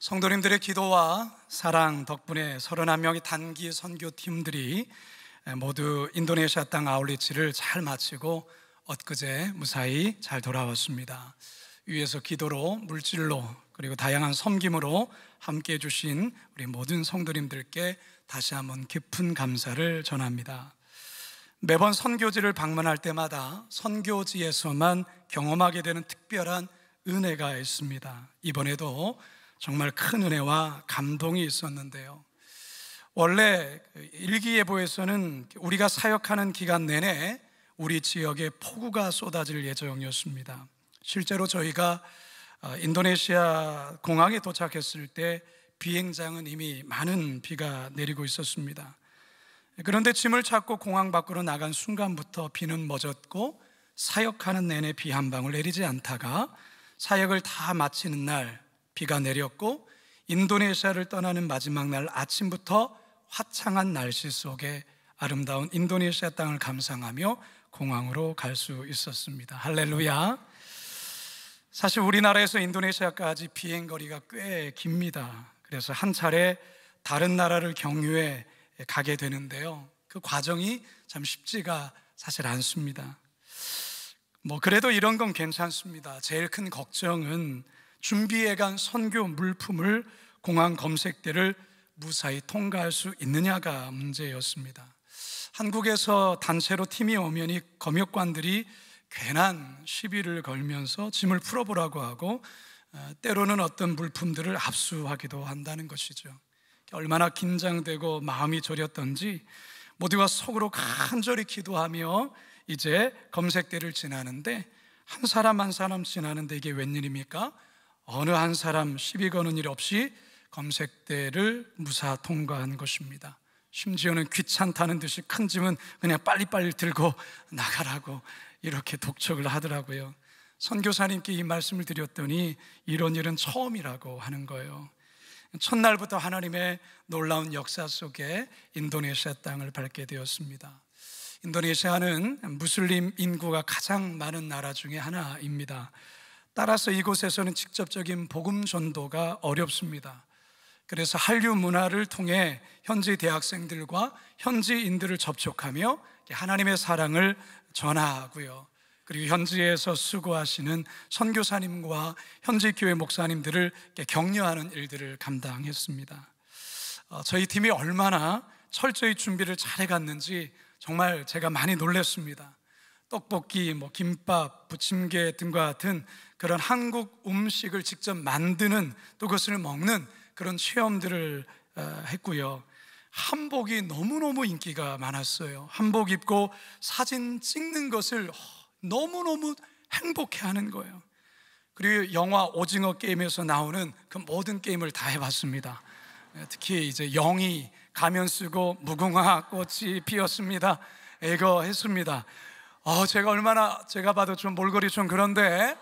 성도님들의 기도와 사랑 덕분에 31명의 단기 선교팀들이 모두 인도네시아 땅 아울리치를 잘 마치고 엊그제 무사히 잘 돌아왔습니다. 위에서 기도로, 물질로, 그리고 다양한 섬김으로 함께해 주신 우리 모든 성도님들께 다시 한번 깊은 감사를 전합니다. 매번 선교지를 방문할 때마다 선교지에서만 경험하게 되는 특별한 은혜가 있습니다. 이번에도 정말 큰 은혜와 감동이 있었는데요. 원래 일기예보에서는 우리가 사역하는 기간 내내 우리 지역에 폭우가 쏟아질 예정이었습니다. 실제로 저희가 인도네시아 공항에 도착했을 때 비행장은 이미 많은 비가 내리고 있었습니다. 그런데 짐을 찾고 공항 밖으로 나간 순간부터 비는 멎었고 사역하는 내내 비 한 방울 내리지 않다가 사역을 다 마치는 날 비가 내렸고 인도네시아를 떠나는 마지막 날 아침부터 화창한 날씨 속에 아름다운 인도네시아 땅을 감상하며 공항으로 갈 수 있었습니다. 할렐루야. 사실 우리나라에서 인도네시아까지 비행거리가 꽤 깁니다. 그래서 한 차례 다른 나라를 경유해 가게 되는데요, 그 과정이 참 쉽지가 사실 않습니다. 그래도 이런 건 괜찮습니다. 제일 큰 걱정은 준비해간 선교 물품을 공항 검색대를 무사히 통과할 수 있느냐가 문제였습니다. 한국에서 단체로 팀이 오면 이 검역관들이 괜한 시비를 걸면서 짐을 풀어보라고 하고 때로는 어떤 물품들을 압수하기도 한다는 것이죠. 얼마나 긴장되고 마음이 졸였던지 모두가 속으로 간절히 기도하며 이제 검색대를 지나는데 한 사람 한 사람 지나는데 이게 웬일입니까? 어느 한 사람 시비 거는 일 없이 검색대를 무사 통과한 것입니다. 심지어는 귀찮다는 듯이 큰 짐은 그냥 빨리빨리 들고 나가라고 이렇게 독촉을 하더라고요. 선교사님께 이 말씀을 드렸더니 이런 일은 처음이라고 하는 거예요. 첫날부터 하나님의 놀라운 역사 속에 인도네시아 땅을 밟게 되었습니다. 인도네시아는 무슬림 인구가 가장 많은 나라 중에 하나입니다. 따라서 이곳에서는 직접적인 복음 전도가 어렵습니다. 그래서 한류 문화를 통해 현지 대학생들과 현지인들을 접촉하며 하나님의 사랑을 전하고요, 그리고 현지에서 수고하시는 선교사님과 현지 교회 목사님들을 격려하는 일들을 감당했습니다. 저희 팀이 얼마나 철저히 준비를 잘해갔는지 정말 제가 많이 놀랐습니다. 떡볶이, 김밥, 부침개 등과 같은 그런 한국 음식을 직접 만드는, 또 그것을 먹는 그런 체험들을 했고요. 한복이 너무너무 인기가 많았어요. 한복 입고 사진 찍는 것을 너무너무 행복해하는 거예요. 그리고 영화 오징어 게임에서 나오는 그 모든 게임을 다 해봤습니다. 특히 이제 영이 가면 쓰고 무궁화 꽃이 피었습니다, 이거 했습니다. 제가 봐도 좀 몰골이 좀 그런데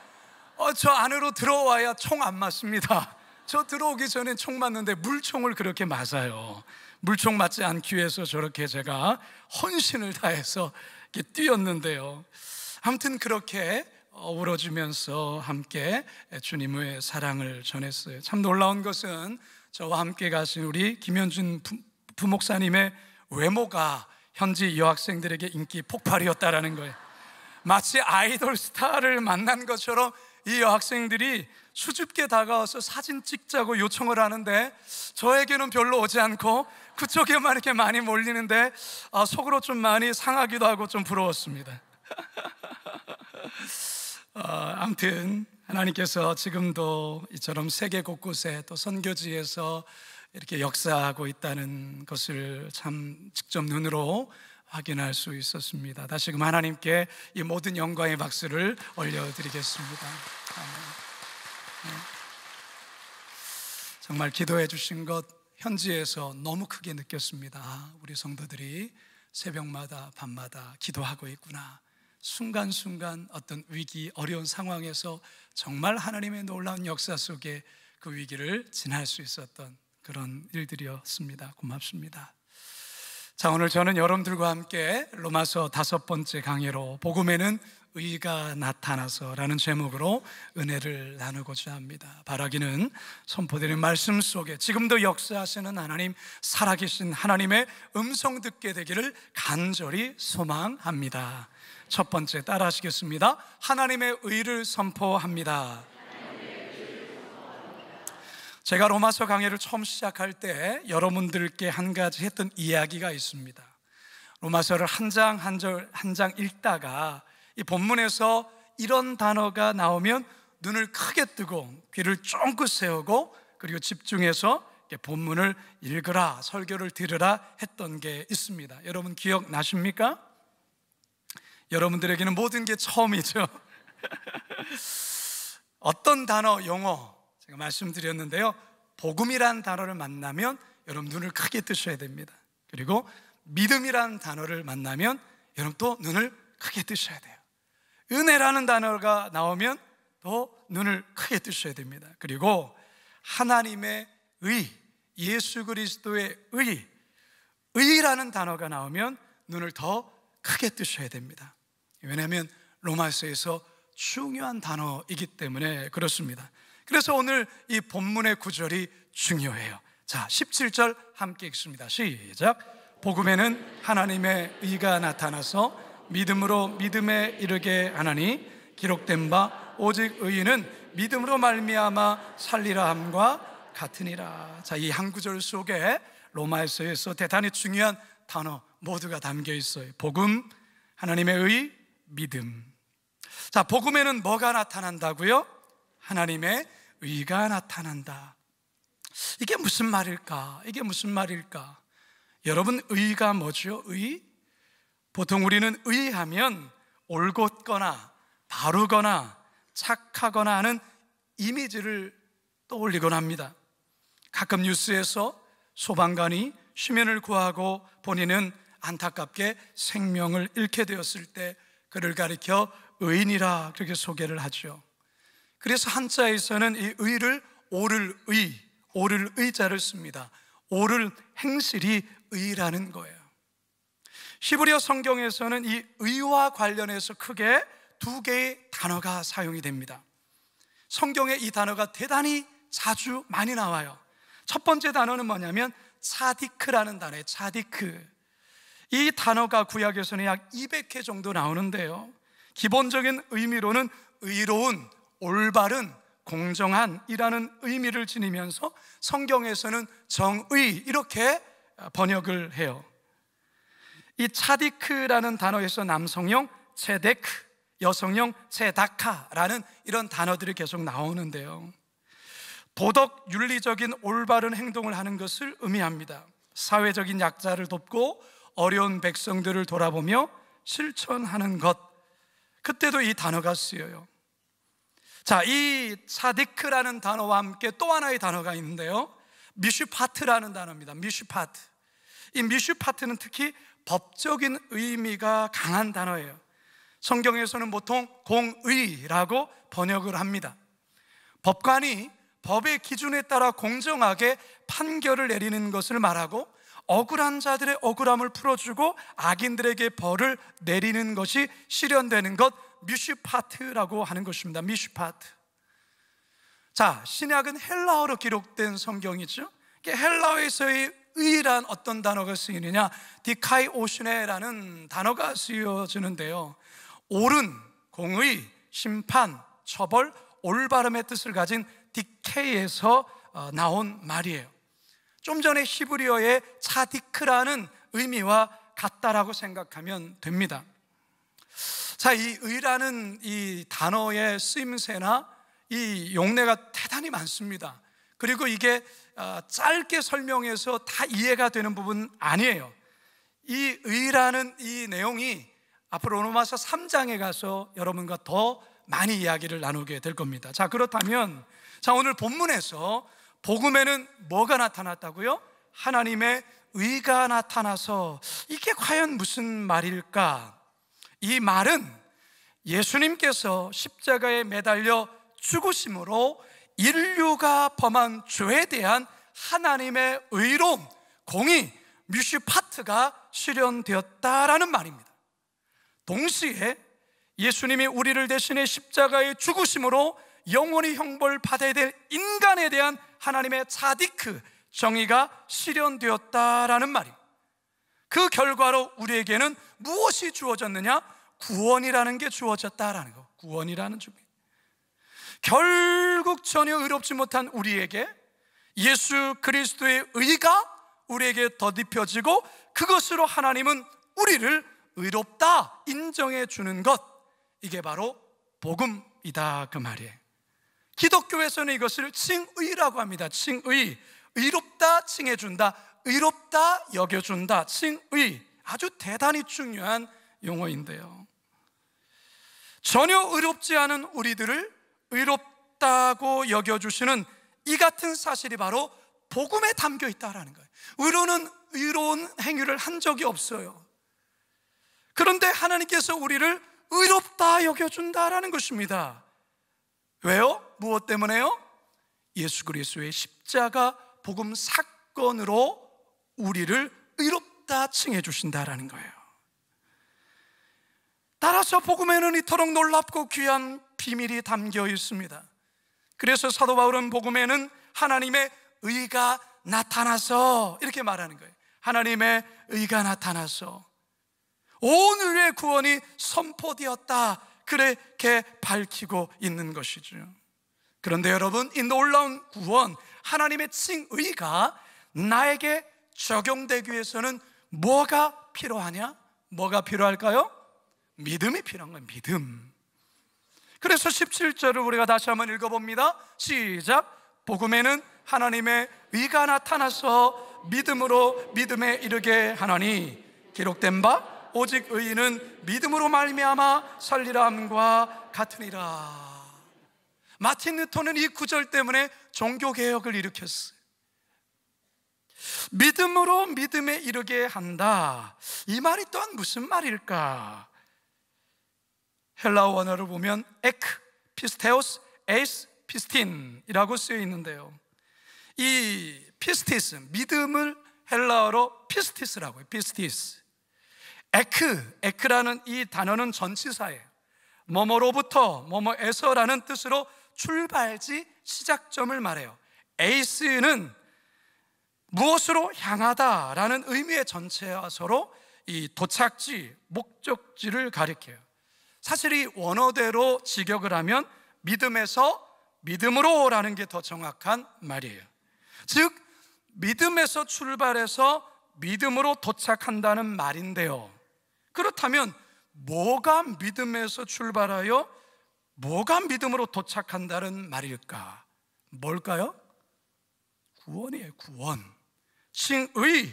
저 안으로 들어와야 총 안 맞습니다. 저 들어오기 전에 총 맞는데 물총을 그렇게 맞아요. 물총 맞지 않기 위해서 저렇게 제가 헌신을 다해서 이렇게 뛰었는데요, 아무튼 그렇게 어우러지면서 함께 주님의 사랑을 전했어요. 참 놀라운 것은 저와 함께 가신 우리 김현준 부목사님의 외모가 현지 여학생들에게 인기 폭발이었다라는 거예요. 마치 아이돌 스타를 만난 것처럼 이 여학생들이 수줍게 다가와서 사진 찍자고 요청을 하는데 저에게는 별로 오지 않고 그쪽에만 이렇게 많이 몰리는데 속으로 좀 많이 상하기도 하고 좀 부러웠습니다. 아무튼 하나님께서 지금도 이처럼 세계 곳곳에 또 선교지에서 이렇게 역사하고 있다는 것을 참 직접 눈으로 확인할 수 있었습니다. 다시금 하나님께 이 모든 영광의 박수를 올려드리겠습니다. 정말 기도해 주신 것 현지에서 너무 크게 느꼈습니다. 우리 성도들이 새벽마다 밤마다 기도하고 있구나. 순간순간 어떤 위기, 어려운 상황에서 정말 하나님의 놀라운 역사 속에 그 위기를 지날 수 있었던 그런 일들이었습니다. 고맙습니다. 자, 오늘 저는 여러분들과 함께 로마서 5번째 강해로 복음에는 의가 나타나서라는 제목으로 은혜를 나누고자 합니다. 바라기는 선포되는 말씀 속에 지금도 역사하시는 하나님, 살아계신 하나님의 음성 듣게 되기를 간절히 소망합니다. 첫 번째 따라 하시겠습니다. 하나님의 의를 선포합니다. 제가 로마서 강해를 처음 시작할 때 여러분들께 한 가지 했던 이야기가 있습니다. 로마서를 한 장 한 장 읽다가 이 본문에서 이런 단어가 나오면 눈을 크게 뜨고 귀를 쫑긋 세우고 그리고 집중해서 본문을 읽으라, 설교를 들으라 했던 게 있습니다. 여러분 기억나십니까? 여러분들에게는 모든 게 처음이죠. 어떤 단어, 용어 제가 말씀드렸는데요, 복음이란 단어를 만나면 여러분 눈을 크게 뜨셔야 됩니다. 그리고 믿음이란 단어를 만나면 여러분 또 눈을 크게 뜨셔야 돼요. 은혜라는 단어가 나오면 또 눈을 크게 뜨셔야 됩니다. 그리고 하나님의 의, 예수 그리스도의 의라는 단어가 나오면 눈을 더 크게 뜨셔야 됩니다. 왜냐하면 로마서에서 중요한 단어이기 때문에 그렇습니다. 그래서 오늘 이 본문의 구절이 중요해요. 자, 17절 함께 읽습니다. 시작. 복음에는 하나님의 의가 나타나서 믿음으로 믿음에 이르게 하나니 기록된 바 오직 의인은 믿음으로 말미암아 살리라 함과 같으니라. 자, 이 한 구절 속에 로마서에서 대단히 중요한 단어 모두가 담겨 있어요. 복음, 하나님의 의, 믿음. 자, 복음에는 뭐가 나타난다고요? 하나님의 의가 나타난다. 이게 무슨 말일까? 이게 무슨 말일까? 여러분, 의가 뭐죠? 의? 보통 우리는 의하면 올곧거나 바르거나 착하거나 하는 이미지를 떠올리곤 합니다. 가끔 뉴스에서 소방관이 수면을 구하고 본인은 안타깝게 생명을 잃게 되었을 때 그를 가리켜 의인이라 그렇게 소개를 하죠. 그래서 한자에서는 이 의를 오를 의자를 씁니다. 오를 행실이 의라는 거예요. 히브리어 성경에서는 이 의와 관련해서 크게 두 개의 단어가 사용이 됩니다. 성경에 이 단어가 대단히 자주 많이 나와요. 첫 번째 단어는 뭐냐면 차디크라는 단어예요. 차디크. 이 단어가 구약에서는 약 200회 정도 나오는데요, 기본적인 의미로는 의로운, 올바른, 공정한 이라는 의미를 지니면서 성경에서는 정의 이렇게 번역을 해요. 이 차디크라는 단어에서 남성형 체데크, 여성형 체다카라는 이런 단어들이 계속 나오는데요, 도덕, 윤리적인 올바른 행동을 하는 것을 의미합니다. 사회적인 약자를 돕고 어려운 백성들을 돌아보며 실천하는 것, 그때도 이 단어가 쓰여요. 자, 이 차디크라는 단어와 함께 또 하나의 단어가 있는데요, 미슈파트라는 단어입니다. 미슈파트. 이 미슈파트는 특히 법적인 의미가 강한 단어예요. 성경에서는 보통 공의라고 번역을 합니다. 법관이 법의 기준에 따라 공정하게 판결을 내리는 것을 말하고 억울한 자들의 억울함을 풀어주고 악인들에게 벌을 내리는 것이 실현되는 것, 미슈파트라고 하는 것입니다. 미슈파트. 자, 신약은 헬라어로 기록된 성경이죠. 헬라어에서의 의란 어떤 단어가 쓰이느냐, 디카이오시네라는 단어가 쓰여지는데요, 옳은, 공의, 심판, 처벌, 올바름의 뜻을 가진 디케이에서 나온 말이에요. 좀 전에 히브리어의 차디크라는 의미와 같다라고 생각하면 됩니다. 자, 이 의라는 이 단어의 쓰임새나 이 용례가 대단히 많습니다. 그리고 이게 짧게 설명해서 다 이해가 되는 부분은 아니에요. 이 의라는 이 내용이 앞으로 로마서 3장에 가서 여러분과 더 많이 이야기를 나누게 될 겁니다. 자, 그렇다면 자, 오늘 본문에서 복음에는 뭐가 나타났다고요? 하나님의 의가 나타나서, 이게 과연 무슨 말일까? 이 말은 예수님께서 십자가에 매달려 죽으심으로 인류가 범한 죄에 대한 하나님의 의로움, 공의, 미슈파트가 실현되었다라는 말입니다. 동시에 예수님이 우리를 대신해 십자가에 죽으심으로 영원히 형벌 받아야 될 인간에 대한 하나님의 차디크, 정의가 실현되었다라는 말이에요. 그 결과로 우리에게는 무엇이 주어졌느냐? 구원이라는 게 주어졌다라는 거. 구원이라는 준비. 결국 전혀 의롭지 못한 우리에게 예수 그리스도의 의가 우리에게 덧입혀지고, 그것으로 하나님은 우리를 의롭다 인정해 주는 것, 이게 바로 복음이다 그 말이에요. 기독교에서는 이것을 칭의라고 합니다. 칭의, 의롭다 칭해준다, 의롭다 여겨준다. 칭의, 아주 대단히 중요한 용어인데요, 전혀 의롭지 않은 우리들을 의롭다고 여겨주시는 이 같은 사실이 바로 복음에 담겨 있다라는 거예요. 의로운 행위를 한 적이 없어요. 그런데 하나님께서 우리를 의롭다 여겨준다라는 것입니다. 왜요? 무엇 때문에요? 예수 그리스도의 십자가 복음 사건으로 우리를 의롭다 칭해 주신다라는 거예요. 따라서 복음에는 이토록 놀랍고 귀한 비밀이 담겨 있습니다. 그래서 사도 바울은 복음에는 하나님의 의가 나타나서, 이렇게 말하는 거예요. 하나님의 의가 나타나서 온 인류의 구원이 선포되었다, 그렇게 밝히고 있는 것이죠. 그런데 여러분, 이 놀라운 구원, 하나님의 칭의가 나에게 적용되기 위해서는 뭐가 필요하냐? 뭐가 필요할까요? 믿음이 필요한 거예요. 믿음. 그래서 17절을 우리가 다시 한번 읽어봅니다. 시작. 복음에는 하나님의 의가 나타나서 믿음으로 믿음에 이르게 하나니, 기록된 바 오직 의인은 믿음으로 말미암아 살리라 함과 같으니라. 마틴 루터는 이 구절 때문에 종교개혁을 일으켰어요. 믿음으로 믿음에 이르게 한다, 이 말이 또한 무슨 말일까? 헬라어 원어를 보면 에크, 피스테오스, 에이스, 피스틴이라고 쓰여 있는데요, 이 피스티스, 믿음을 헬라어로 피스티스라고 해요. 피스티스. 에크라는 이 단어는 전치사예요. 뭐뭐로부터, 뭐뭐에서라는 뜻으로 출발지, 시작점을 말해요. 에이스는 무엇으로 향하다라는 의미의 전체어서로 이 도착지, 목적지를 가리켜요. 사실 이 원어대로 직역을 하면 믿음에서 믿음으로라는 게 더 정확한 말이에요. 즉 믿음에서 출발해서 믿음으로 도착한다는 말인데요, 그렇다면 뭐가 믿음에서 출발하여 뭐가 믿음으로 도착한다는 말일까? 뭘까요? 구원이에요. 구원. 칭의.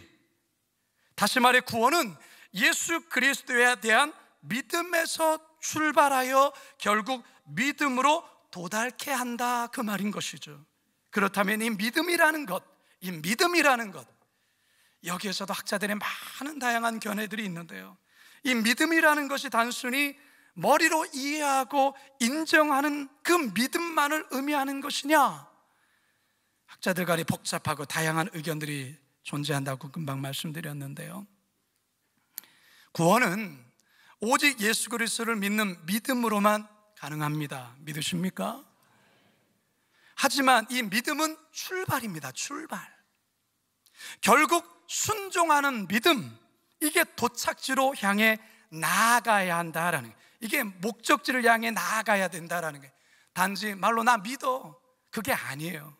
다시 말해 구원은 예수 그리스도에 대한 믿음에서 출발하여 결국 믿음으로 도달케 한다, 그 말인 것이죠. 그렇다면 이 믿음이라는 것, 여기에서도 학자들의 많은 다양한 견해들이 있는데요, 이 믿음이라는 것이 단순히 머리로 이해하고 인정하는 그 믿음만을 의미하는 것이냐? 학자들 간에 복잡하고 다양한 의견들이 존재한다고 금방 말씀드렸는데요, 구원은 오직 예수 그리스도를 믿는 믿음으로만 가능합니다. 믿으십니까? 하지만 이 믿음은 출발입니다. 출발. 결국 순종하는 믿음, 이게 도착지로 향해 나아가야 한다라는 거예요. 이게 목적지를 향해 나아가야 된다라는 거예요. 단지 말로 나 믿어, 그게 아니에요.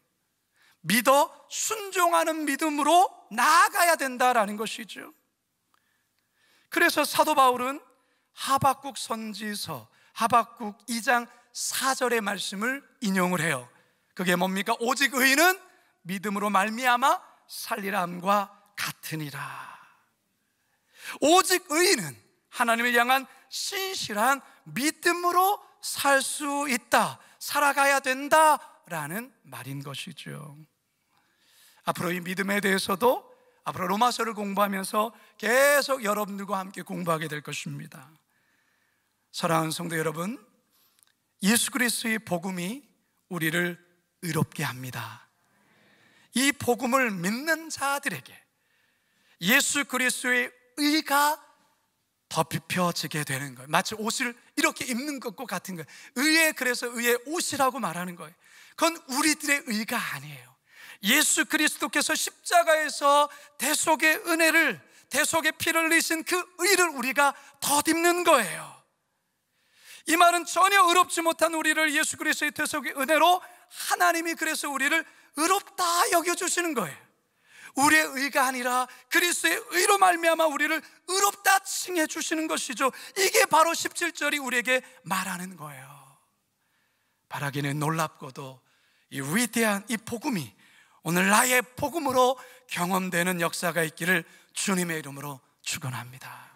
믿어 순종하는 믿음으로 나아가야 된다라는 것이죠. 그래서 사도 바울은 하박국 선지서 하박국 2장 4절의 말씀을 인용을 해요. 그게 뭡니까? 오직 의인은 믿음으로 말미암아 살리라 함과 같으니라. 오직 의인은 하나님을 향한 신실한 믿음으로 살 수 있다, 살아가야 된다라는 말인 것이죠. 앞으로 이 믿음에 대해서도 앞으로 로마서를 공부하면서 계속 여러분들과 함께 공부하게 될 것입니다. 사랑하는 성도 여러분, 예수 그리스도의 복음이 우리를 의롭게 합니다. 이 복음을 믿는 자들에게 예수 그리스도의 의가 덮여지게 되는 거예요. 마치 옷을 이렇게 입는 것과 같은 거예요. 의에, 그래서 의의 옷이라고 말하는 거예요. 그건 우리들의 의가 아니에요. 예수 그리스도께서 십자가에서 대속의 은혜를, 대속의 피를 흘리신 그 의를 우리가 덧입는 거예요. 이 말은 전혀 의롭지 못한 우리를 예수 그리스도의 대속의 은혜로 하나님이 그래서 우리를 의롭다 여겨주시는 거예요. 우리의 의가 아니라 그리스도의 의로 말미암아 우리를 의롭다 칭해 주시는 것이죠. 이게 바로 17절이 우리에게 말하는 거예요. 바라기는 놀랍고도 이 위대한 이 복음이 오늘 나의 복음으로 경험되는 역사가 있기를 주님의 이름으로 축원합니다.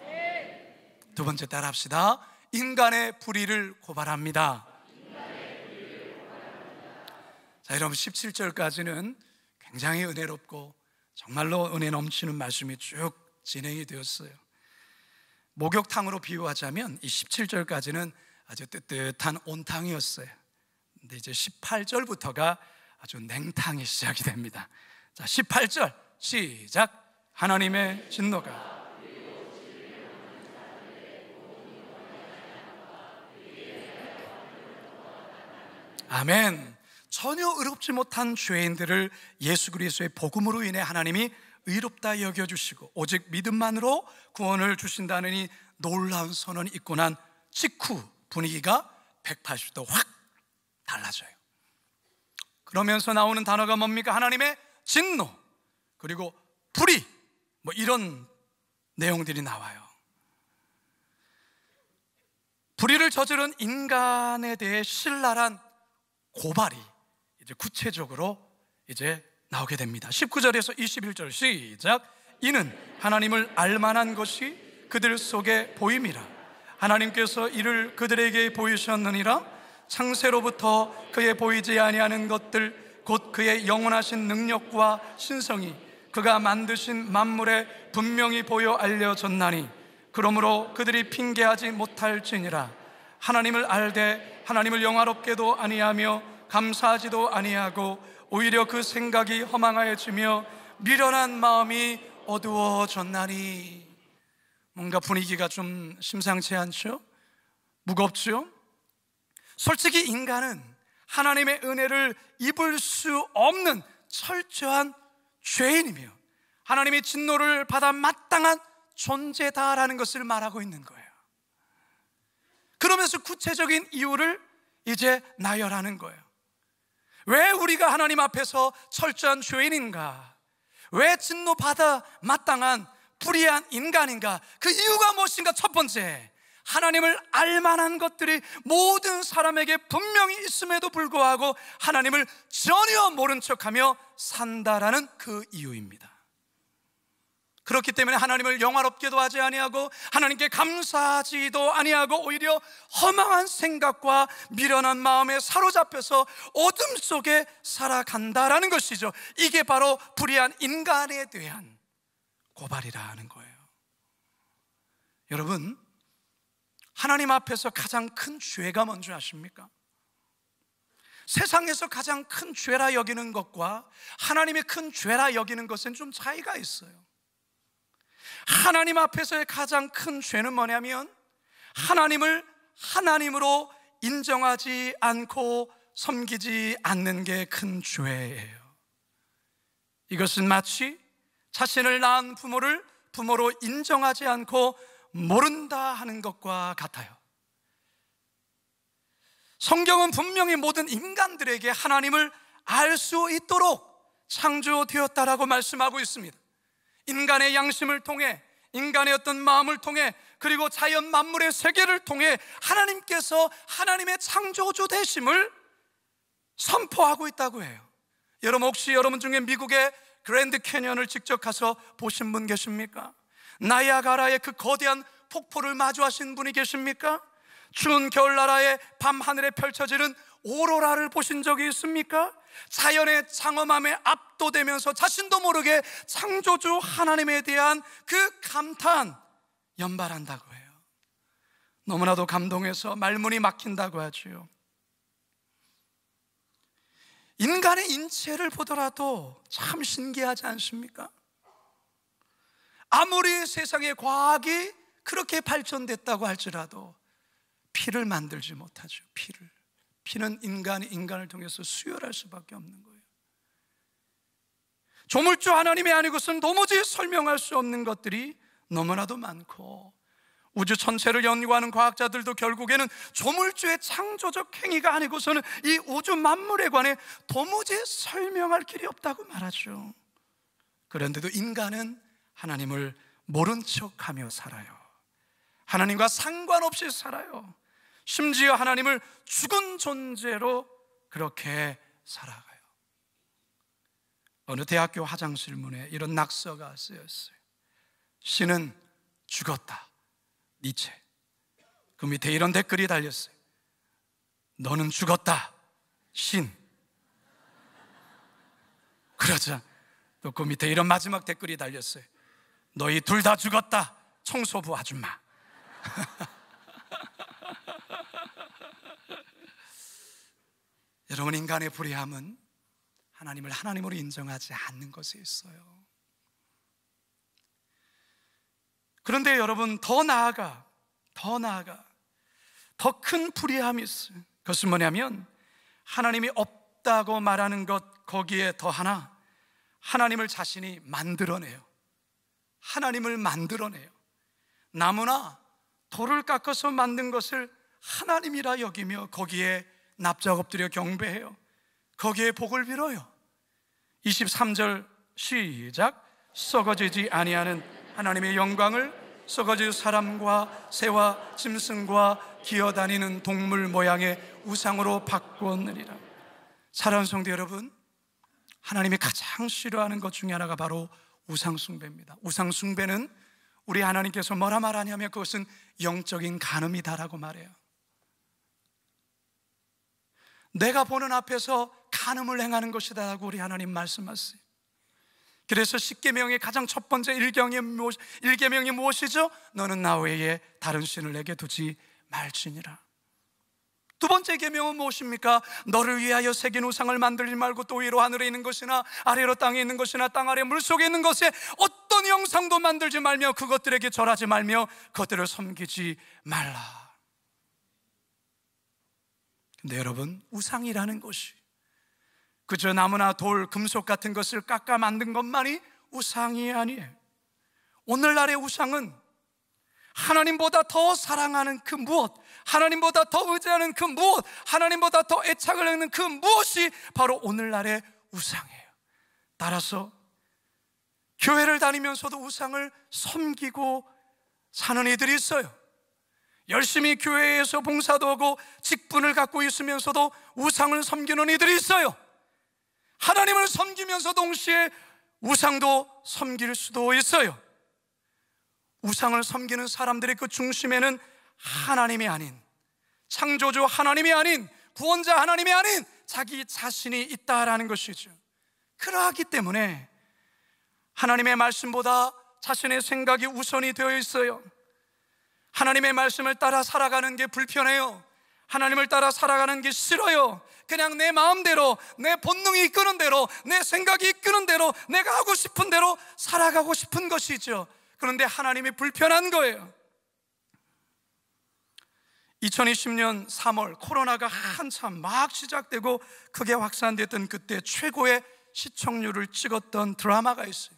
두 번째 따라합시다. 인간의 불의를 고발합니다. 자, 여러분 17절까지는 굉장히 은혜롭고 정말로 은혜 넘치는 말씀이 쭉 진행이 되었어요. 목욕탕으로 비유하자면 이 17절까지는 아주 뜨뜻한 온탕이었어요. 근데 이제 18절부터가 아주 냉탕이 시작이 됩니다. 자, 18절 시작. 하나님의 진노가 아멘. 전혀 의롭지 못한 죄인들을 예수 그리스도의 복음으로 인해 하나님이 의롭다 여겨주시고 오직 믿음만으로 구원을 주신다는 이 놀라운 선언이 있고 난 직후 분위기가 180도 확 달라져요. 그러면서 나오는 단어가 뭡니까? 하나님의 진노, 그리고 불의, 뭐 이런 내용들이 나와요. 불의를 저지른 인간에 대해 신랄한 고발이 이제 구체적으로 이제 나오게 됩니다. 19절에서 21절 시작. 이는 하나님을 알만한 것이 그들 속에 보임이라. 하나님께서 이를 그들에게 보이셨느니라. 창세로부터 그의 보이지 아니하는 것들 곧 그의 영원하신 능력과 신성이 그가 만드신 만물에 분명히 보여 알려졌나니 그러므로 그들이 핑계하지 못할지니라. 하나님을 알되 하나님을 영화롭게도 아니하며 감사하지도 아니하고 오히려 그 생각이 허망하여지며 미련한 마음이 어두워졌나니. 뭔가 분위기가 좀 심상치 않죠? 무겁죠? 솔직히 인간은 하나님의 은혜를 입을 수 없는 철저한 죄인이며 하나님의 진노를 받아 마땅한 존재다라는 것을 말하고 있는 거예요. 그러면서 구체적인 이유를 이제 나열하는 거예요. 왜 우리가 하나님 앞에서 철저한 죄인인가? 왜 진노받아 마땅한 불의한 인간인가? 그 이유가 무엇인가? 첫 번째, 하나님을 알만한 것들이 모든 사람에게 분명히 있음에도 불구하고 하나님을 전혀 모른 척하며 산다라는 그 이유입니다. 그렇기 때문에 하나님을 영화롭게도 하지 아니하고 하나님께 감사하지도 아니하고 오히려 허망한 생각과 미련한 마음에 사로잡혀서 어둠 속에 살아간다라는 것이죠. 이게 바로 불의한 인간에 대한 고발이라는 거예요. 여러분, 하나님 앞에서 가장 큰 죄가 뭔지 아십니까? 세상에서 가장 큰 죄라 여기는 것과 하나님의 큰 죄라 여기는 것은 좀 차이가 있어요. 하나님 앞에서의 가장 큰 죄는 뭐냐면 하나님을 하나님으로 인정하지 않고 섬기지 않는 게 큰 죄예요. 이것은 마치 자신을 낳은 부모를 부모로 인정하지 않고 모른다 하는 것과 같아요. 성경은 분명히 모든 인간들에게 하나님을 알 수 있도록 창조되었다라고 말씀하고 있습니다. 인간의 양심을 통해, 인간의 어떤 마음을 통해, 그리고 자연 만물의 세계를 통해 하나님께서 하나님의 창조주 되심을 선포하고 있다고 해요. 여러분, 혹시 여러분 중에 미국의 그랜드 캐니언을 직접 가서 보신 분 계십니까? 나이아가라의 그 거대한 폭포를 마주하신 분이 계십니까? 추운 겨울나라의 밤하늘에 펼쳐지는 오로라를 보신 적이 있습니까? 자연의 장엄함에 압도되면서 자신도 모르게 창조주 하나님에 대한 그 감탄 연발한다고 해요. 너무나도 감동해서 말문이 막힌다고 하지요. 인간의 인체를 보더라도 참 신기하지 않습니까? 아무리 세상의 과학이 그렇게 발전됐다고 할지라도 피를 만들지 못하죠. 피는 인간이 인간을 통해서 수혈할 수밖에 없는 거예요. 조물주 하나님이 아니고서는 도무지 설명할 수 없는 것들이 너무나도 많고, 우주 전체를 연구하는 과학자들도 결국에는 조물주의 창조적 행위가 아니고서는 이 우주 만물에 관해 도무지 설명할 길이 없다고 말하죠. 그런데도 인간은 하나님을 모른 척하며 살아요. 하나님과 상관없이 살아요. 심지어 하나님을 죽은 존재로 그렇게 살아가요. 어느 대학교 화장실 문에 이런 낙서가 쓰였어요. 신은 죽었다, 니체. 그 밑에 이런 댓글이 달렸어요. 너는 죽었다, 신. 그러자 또 그 밑에 이런 마지막 댓글이 달렸어요. 너희 둘 다 죽었다, 청소부 아줌마. 여러분, 인간의 불의함은 하나님을 하나님으로 인정하지 않는 것에 있어요. 그런데 여러분, 더 나아가 더 큰 불의함이 있어요. 그것은 뭐냐면 하나님이 없다고 말하는 것, 거기에 더 하나 하나님을 자신이 만들어내요. 하나님을 만들어내요. 나무나 돌을 깎아서 만든 것을 하나님이라 여기며 거기에 납작 엎드려 경배해요. 거기에 복을 빌어요. 23절 시작. 썩어지지 아니하는 하나님의 영광을 썩어질 사람과 새와 짐승과 기어다니는 동물 모양의 우상으로 바꾸었느니라. 사랑하는 성도 여러분, 하나님이 가장 싫어하는 것 중에 하나가 바로 우상숭배입니다. 우상숭배는 우리 하나님께서 뭐라 말하냐면 그것은 영적인 간음이다라고 말해요. 내가 보는 앞에서 간음을 행하는 것이다라고 우리 하나님 말씀하세요. 그래서 십계명의 가장 첫 번째 일계명이 무엇이죠? 너는 나 외에 다른 신을 내게 두지 말지니라. 두 번째 계명은 무엇입니까? 너를 위하여 새긴 우상을 만들지 말고 또 위로 하늘에 있는 것이나 아래로 땅에 있는 것이나 땅 아래 물속에 있는 것에 어떤 형상도 만들지 말며 그것들에게 절하지 말며 그것들을 섬기지 말라. 근데 여러분, 우상이라는 것이 그저 나무나 돌, 금속 같은 것을 깎아 만든 것만이 우상이 아니에요. 오늘날의 우상은 하나님보다 더 사랑하는 그 무엇, 하나님보다 더 의지하는 그 무엇, 하나님보다 더 애착을 하는 그 무엇이 바로 오늘날의 우상이에요. 따라서 교회를 다니면서도 우상을 섬기고 사는 이들이 있어요. 열심히 교회에서 봉사도 하고 직분을 갖고 있으면서도 우상을 섬기는 이들이 있어요. 하나님을 섬기면서 동시에 우상도 섬길 수도 있어요. 우상을 섬기는 사람들의 그 중심에는 하나님이 아닌, 창조주 하나님이 아닌, 구원자 하나님이 아닌 자기 자신이 있다라는 것이죠. 그러하기 때문에 하나님의 말씀보다 자신의 생각이 우선이 되어 있어요. 하나님의 말씀을 따라 살아가는 게 불편해요. 하나님을 따라 살아가는 게 싫어요. 그냥 내 마음대로, 내 본능이 이끄는 대로, 내 생각이 이끄는 대로, 내가 하고 싶은 대로 살아가고 싶은 것이죠. 그런데 하나님이 불편한 거예요. 2020년 3월 코로나가 한참 막 시작되고 크게 확산됐던 그때 최고의 시청률을 찍었던 드라마가 있어요.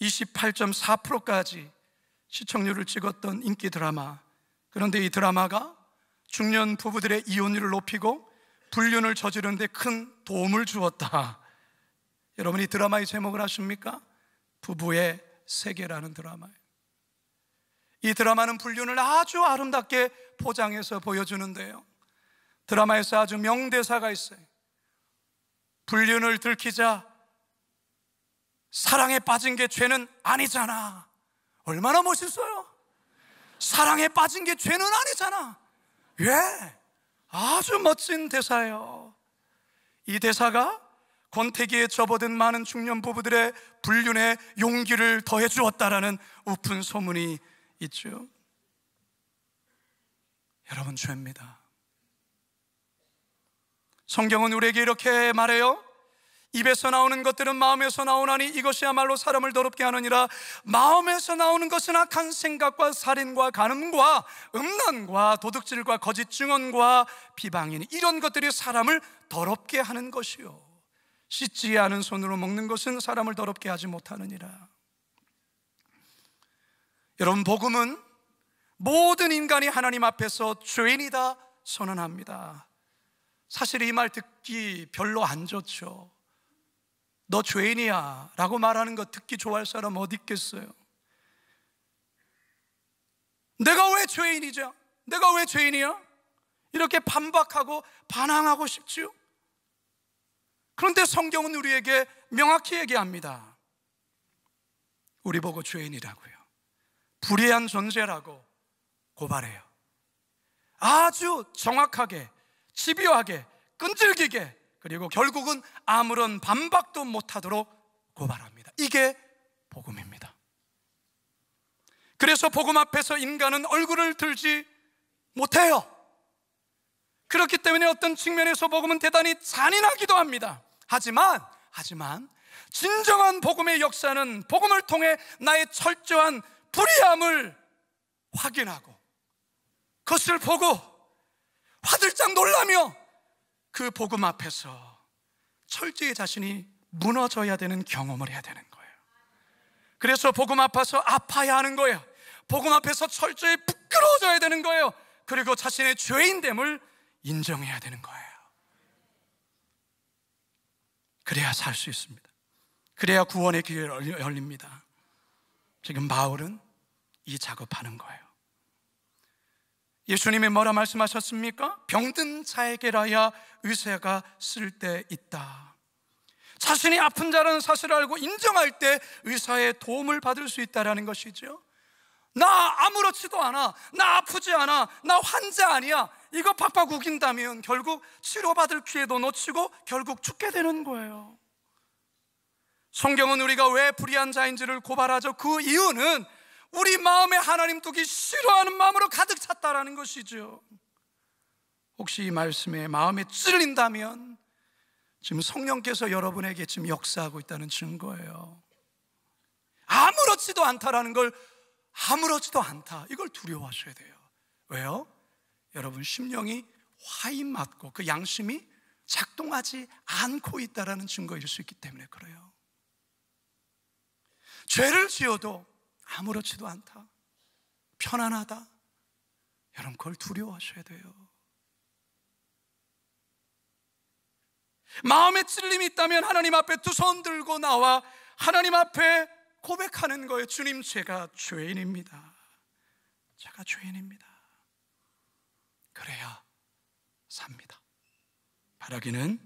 28.4%까지 시청률을 찍었던 인기 드라마. 그런데 이 드라마가 중년 부부들의 이혼율을 높이고 불륜을 저지르는 데 큰 도움을 주었다. 여러분, 이 드라마의 제목을 아십니까? 부부의 세계라는 드라마예요. 이 드라마는 불륜을 아주 아름답게 포장해서 보여주는데요, 드라마에서 아주 명대사가 있어요. 불륜을 들키자 사랑에 빠진 게 죄는 아니잖아. 얼마나 멋있어요. 사랑에 빠진 게 죄는 아니잖아. 왜? 아주 멋진 대사예요. 이 대사가 권태기에 접어든 많은 중년 부부들의 불륜에 용기를 더해 주었다라는 우픈 소문이 있죠. 여러분, 죄입니다. 성경은 우리에게 이렇게 말해요. 입에서 나오는 것들은 마음에서 나오나니 이것이야말로 사람을 더럽게 하느니라. 마음에서 나오는 것은 악한 생각과 살인과 간음과 음란과 도둑질과 거짓 증언과 비방이니 이런 것들이 사람을 더럽게 하는 것이요 씻지 않은 손으로 먹는 것은 사람을 더럽게 하지 못하느니라. 여러분, 복음은 모든 인간이 하나님 앞에서 죄인이다 선언합니다. 사실 이 말 듣기 별로 안 좋죠. 너 죄인이야 라고 말하는 거 듣기 좋아할 사람 어디 있겠어요? 내가 왜 죄인이죠? 내가 왜 죄인이야? 이렇게 반박하고 반항하고 싶지요. 그런데 성경은 우리에게 명확히 얘기합니다. 우리 보고 죄인이라고요, 불의한 존재라고 고발해요. 아주 정확하게, 집요하게, 끈질기게, 그리고 결국은 아무런 반박도 못하도록 고발합니다. 이게 복음입니다. 그래서 복음 앞에서 인간은 얼굴을 들지 못해요. 그렇기 때문에 어떤 측면에서 복음은 대단히 잔인하기도 합니다. 하지만 진정한 복음의 역사는 복음을 통해 나의 철저한 불의함을 확인하고 그것을 보고 화들짝 놀라며 그 복음 앞에서 철저히 자신이 무너져야 되는 경험을 해야 되는 거예요. 그래서 복음 앞에서 아파야 하는 거예요. 복음 앞에서 철저히 부끄러워져야 되는 거예요. 그리고 자신의 죄인됨을 인정해야 되는 거예요. 그래야 살 수 있습니다. 그래야 구원의 길이 열립니다. 지금 바울은 이 작업하는 거예요. 예수님이 뭐라 말씀하셨습니까? 병든 자에게라야 의사가 쓸데 있다. 자신이 아픈 자라는 사실을 알고 인정할 때 의사의 도움을 받을 수 있다는 것이죠. 나 아무렇지도 않아, 나 아프지 않아, 나 환자 아니야, 이거 팍팍 우긴다면 결국 치료받을 기회도 놓치고 결국 죽게 되는 거예요. 성경은 우리가 왜 불의한 자인지를 고발하죠. 그 이유는 우리 마음에 하나님 두기 싫어하는 마음으로 가득 찼다라는 것이죠. 혹시 이 말씀에 마음에 찔린다면 지금 성령께서 여러분에게 지금 역사하고 있다는 증거예요. 아무렇지도 않다라는 걸, 아무렇지도 않다, 이걸 두려워하셔야 돼요. 왜요? 여러분 심령이 화인 맞고 그 양심이 작동하지 않고 있다라는 증거일 수 있기 때문에 그래요. 죄를 지어도 아무렇지도 않다, 편안하다, 여러분 그걸 두려워하셔야 돼요. 마음에 찔림이 있다면 하나님 앞에 두 손 들고 나와 하나님 앞에 고백하는 거예요. 주님, 제가 죄인입니다. 제가 죄인입니다. 그래야 삽니다. 바라기는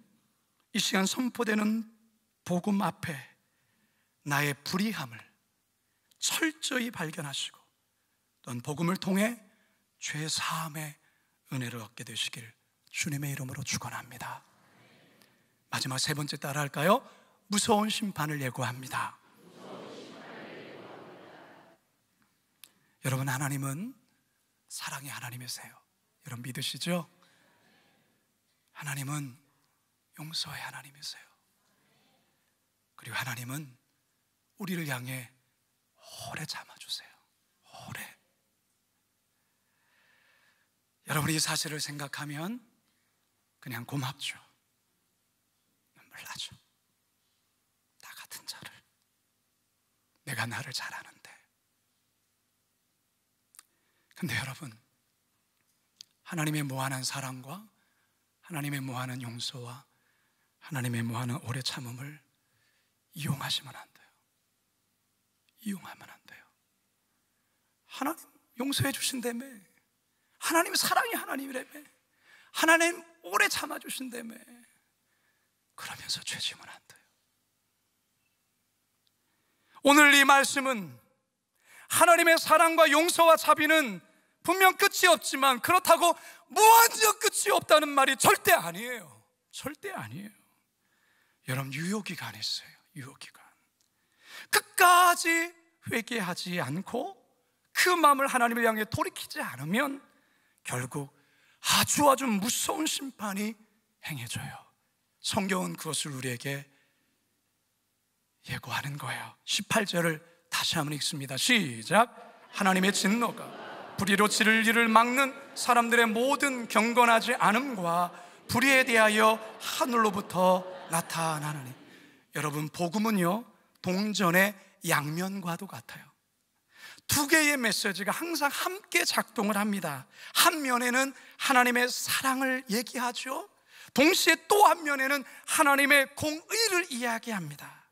이 시간 선포되는 복음 앞에 나의 불의함을 철저히 발견하시고 또한 복음을 통해 죄 사함의 은혜를 얻게 되시길 주님의 이름으로 축원합니다. 마지막 세 번째 따라할까요? 무서운 심판을 예고합니다. 여러분, 하나님은 사랑의 하나님이세요. 여러분 믿으시죠? 하나님은 용서의 하나님이세요. 그리고 하나님은 우리를 향해 오래 참아주세요. 오래. 여러분, 이 사실을 생각하면 그냥 고맙죠. 눈물 나죠. 나 같은 자를, 내가 나를 잘 아는데. 근데 여러분, 하나님의 무한한 사랑과 하나님의 무한한 용서와 하나님의 무한한 오래 참음을 이용하시면 안 돼요. 이용하면 안 돼요. 하나님 용서해 주신다며, 하나님 사랑이 하나님이라며, 하나님 오래 참아 주신다며, 그러면서 죄지면 안 돼요. 오늘 이 말씀은 하나님의 사랑과 용서와 자비는 분명 끝이 없지만 그렇다고 무한정 끝이 없다는 말이 절대 아니에요. 절대 아니에요. 여러분, 유효기간이 있어요. 유효기간. 끝까지 회개하지 않고 그 마음을 하나님을 향해 돌이키지 않으면 결국 아주 무서운 심판이 행해져요. 성경은 그것을 우리에게 예고하는 거예요. 18절을 다시 한번 읽습니다. 시작. 하나님의 진노가 불의로 지를 일을 막는 사람들의 모든 경건하지 않음과 불의에 대하여 하늘로부터 나타나느니. 여러분, 복음은요 동전의 양면과도 같아요. 두 개의 메시지가 항상 함께 작동을 합니다. 한 면에는 하나님의 사랑을 얘기하죠. 동시에 또 한 면에는 하나님의 공의를 이야기합니다.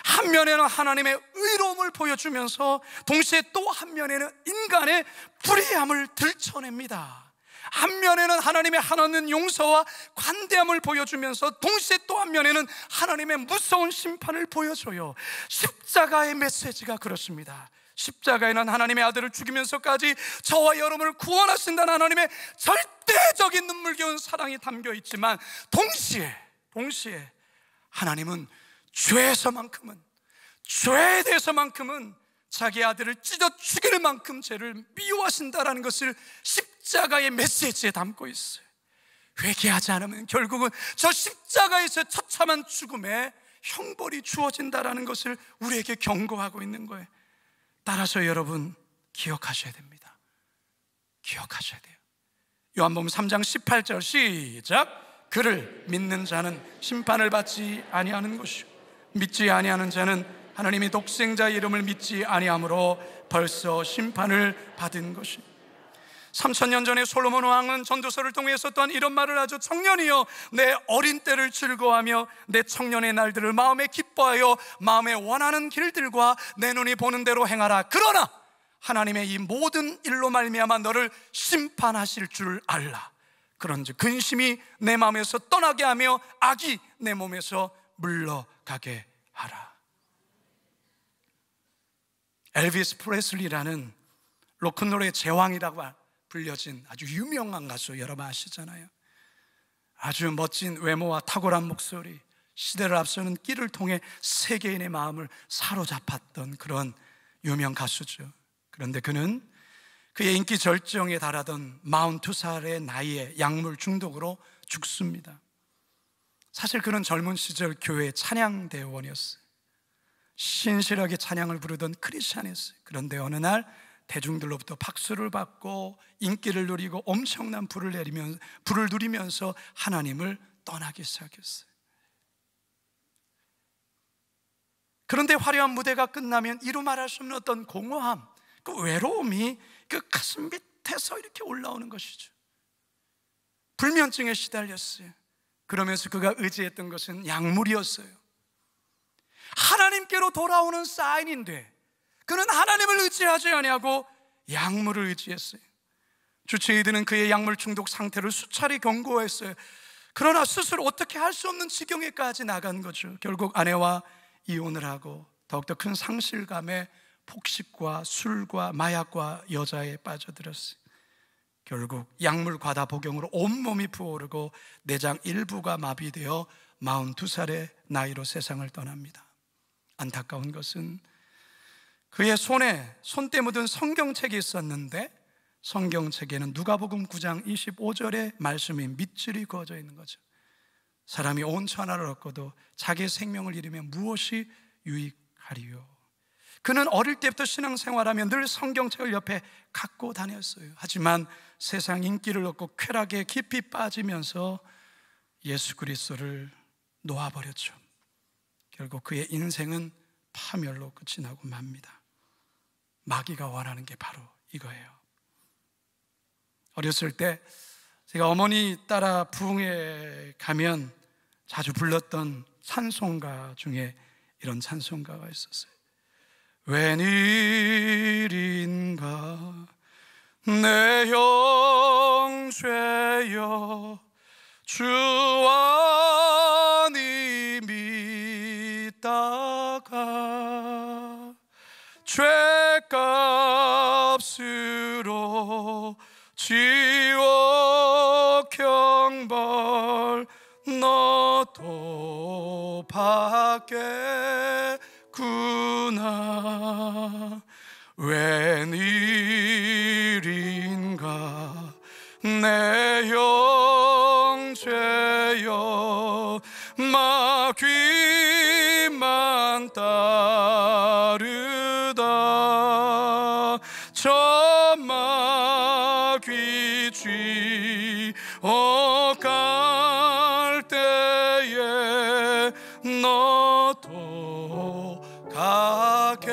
한 면에는 하나님의 의로움을 보여주면서 동시에 또 한 면에는 인간의 불의함을 들춰냅니다. 한 면에는 하나님의 한없는 용서와 관대함을 보여주면서 동시에 또 한 면에는 하나님의 무서운 심판을 보여줘요. 십자가의 메시지가 그렇습니다. 십자가에는 하나님의 아들을 죽이면서까지 저와 여러분을 구원하신다는 하나님의 절대적인 눈물겨운 사랑이 담겨 있지만 동시에 하나님은 죄에 대해서만큼은 자기 아들을 찢어 죽일 만큼 죄를 미워하신다는 것을 십자가의 메시지에 담고 있어요. 회개하지 않으면 결국은 저 십자가에서 처참한 죽음에 형벌이 주어진다는 것을 우리에게 경고하고 있는 거예요. 따라서 여러분 기억하셔야 됩니다. 기억하셔야 돼요. 요한복음 3장 18절 시작. 그를 믿는 자는 심판을 받지 아니하는 것이요 믿지 아니하는 자는 하나님이 독생자의 이름을 믿지 아니함으로 벌써 심판을 받은 것입니다. 3000년 전에 솔로몬 왕은 전도서를 통해서 또한 이런 말을 하죠. 청년이여 내 어린 때를 즐거워하며 내 청년의 날들을 마음에 기뻐하여 마음에 원하는 길들과 내 눈이 보는 대로 행하라. 그러나 하나님의 이 모든 일로 말미암아 너를 심판하실 줄 알라. 그런즉 근심이 내 마음에서 떠나게 하며 악이 내 몸에서 물러가게 하라. 엘비스 프레슬리라는 로큰롤의 제왕이라고 불려진 아주 유명한 가수 여러분 아시잖아요. 아주 멋진 외모와 탁월한 목소리, 시대를 앞서는 끼를 통해 세계인의 마음을 사로잡았던 그런 유명 가수죠. 그런데 그는 그의 인기 절정에 달하던 42살의 나이에 약물 중독으로 죽습니다. 사실 그는 젊은 시절 교회 찬양대원이었어요. 신실하게 찬양을 부르던 크리스찬이었어요. 그런데 어느 날 대중들로부터 박수를 받고 인기를 누리고 엄청난 불을 누리면서 하나님을 떠나기 시작했어요. 그런데 화려한 무대가 끝나면 이루 말할 수 없는 어떤 공허함, 그 외로움이 그 가슴 밑에서 이렇게 올라오는 것이죠. 불면증에 시달렸어요. 그러면서 그가 의지했던 것은 약물이었어요. 하나님께로 돌아오는 사인인데 그는 하나님을 의지하지 아니하고 약물을 의지했어요. 주치의들은 그의 약물 중독 상태를 수차례 경고했어요. 그러나 스스로 어떻게 할 수 없는 지경에까지 나간 거죠. 결국 아내와 이혼을 하고 더욱더 큰 상실감에 폭식과 술과 마약과 여자에 빠져들었어요. 결국 약물 과다 복용으로 온몸이 부어오르고 내장 일부가 마비되어 42살의 나이로 세상을 떠납니다. 안타까운 것은 그의 손때 묻은 성경책이 있었는데 성경책에는 누가복음 9장 25절의 말씀이 밑줄이 그어져 있는 거죠. 사람이 온 천하를 얻고도 자기의 생명을 잃으면 무엇이 유익하리요. 그는 어릴 때부터 신앙생활하며 늘 성경책을 옆에 갖고 다녔어요. 하지만 세상 인기를 얻고 쾌락에 깊이 빠지면서 예수 그리스도를 놓아버렸죠. 결국 그의 인생은 파멸로 끝이 나고 맙니다. 마귀가 원하는 게 바로 이거예요. 어렸을 때 제가 어머니 따라 부흥회 가면 자주 불렀던 찬송가 중에 이런 찬송가가 있었어요. 웬일인가 내 형제여 주 안이 믿다가 죄값으로 지옥 형벌 너도 받겠구나. 웬일인가 내 형제여 귀만 따르다 저마 귀 갈 때에 너도 가겠구나.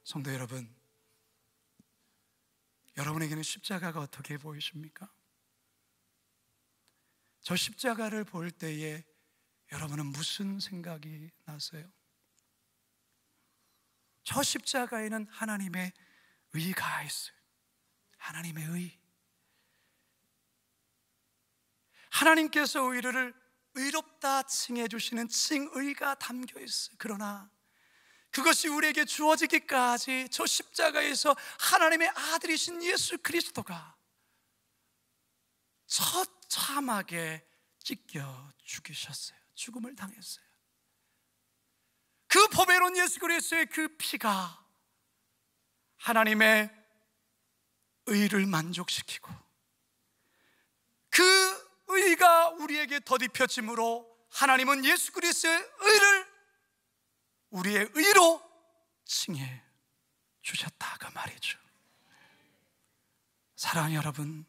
성도 여러분, 여러분에게는 십자가가 어떻게 보이십니까? 저 십자가를 볼 때에 여러분은 무슨 생각이 나세요? 저 십자가에는 하나님의 의가 있어요. 하나님의 의. 하나님께서 우리를 의롭다 칭해 주시는 칭의가 담겨 있어요. 그러나 그것이 우리에게 주어지기까지 저 십자가에서 하나님의 아들이신 예수 그리스도가 처참하게 찢겨 죽이셨어요. 죽음을 당했어요. 그 보배로운 예수 그리스도의 그 피가 하나님의 의를 만족시키고 그 의가 우리에게 덧입혀짐으로 하나님은 예수 그리스도의 의를 우리의 의로 칭해 주셨다 그 말이죠. 사랑하는 여러분,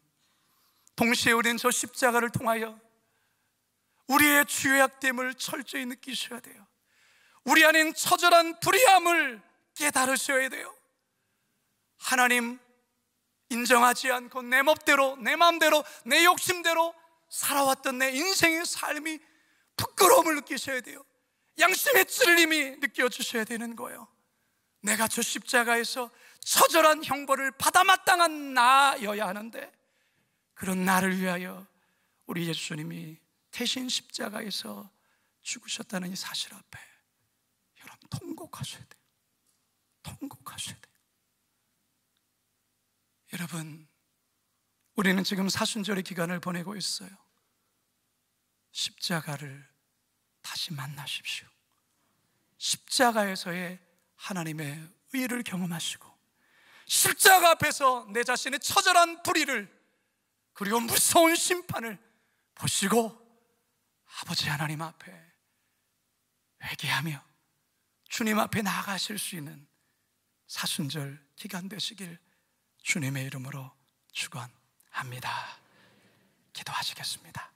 동시에 우리는 저 십자가를 통하여 우리의 죄악됨을 철저히 느끼셔야 돼요. 우리 안엔 처절한 불의함을 깨달으셔야 돼요. 하나님 인정하지 않고 내 멋대로, 내 마음대로, 내 욕심대로 살아왔던 내 인생의 삶이 부끄러움을 느끼셔야 돼요. 양심의 찔림이 느껴지셔야 되는 거예요. 내가 저 십자가에서 처절한 형벌을 받아 마땅한 나여야 하는데, 그런 나를 위하여 우리 예수님이 대신 십자가에서 죽으셨다는 이 사실 앞에 여러분 통곡하셔야 돼요. 통곡하셔야 돼요. 여러분, 우리는 지금 사순절의 기간을 보내고 있어요. 십자가를 다시 만나십시오. 십자가에서의 하나님의 의를 경험하시고 십자가 앞에서 내 자신의 처절한 불의를 그리고 무서운 심판을 보시고 아버지 하나님 앞에 회개하며 주님 앞에 나아가실 수 있는 사순절 기간 되시길 주님의 이름으로 축원합니다. 기도하시겠습니다.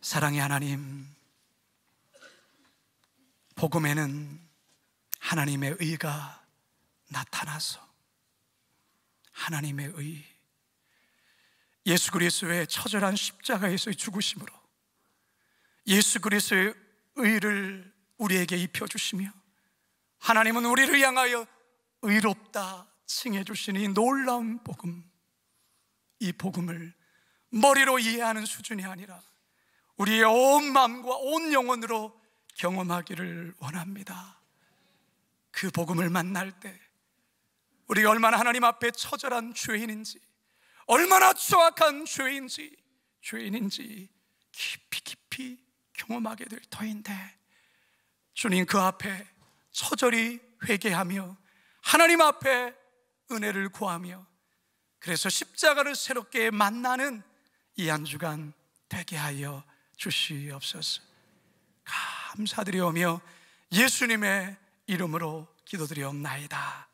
사랑의 하나님, 복음에는 하나님의 의가 나타나서 하나님의 의, 예수 그리스도의 처절한 십자가에서의 죽으심으로 예수 그리스도의 의를 우리에게 입혀주시며 하나님은 우리를 향하여 의롭다 칭해 주시는 이 놀라운 복음, 이 복음을 머리로 이해하는 수준이 아니라 우리의 온 마음과 온 영혼으로 경험하기를 원합니다. 그 복음을 만날 때 우리가 얼마나 하나님 앞에 처절한 죄인인지, 얼마나 추악한 죄인인지 깊이 깊이 경험하게 될 터인데, 주님 그 앞에 처절히 회개하며 하나님 앞에 은혜를 구하며 그래서 십자가를 새롭게 만나는 이 한 주간 되게 하여 주시옵소서. 감사드리오며 예수님의 이름으로 기도드리옵나이다.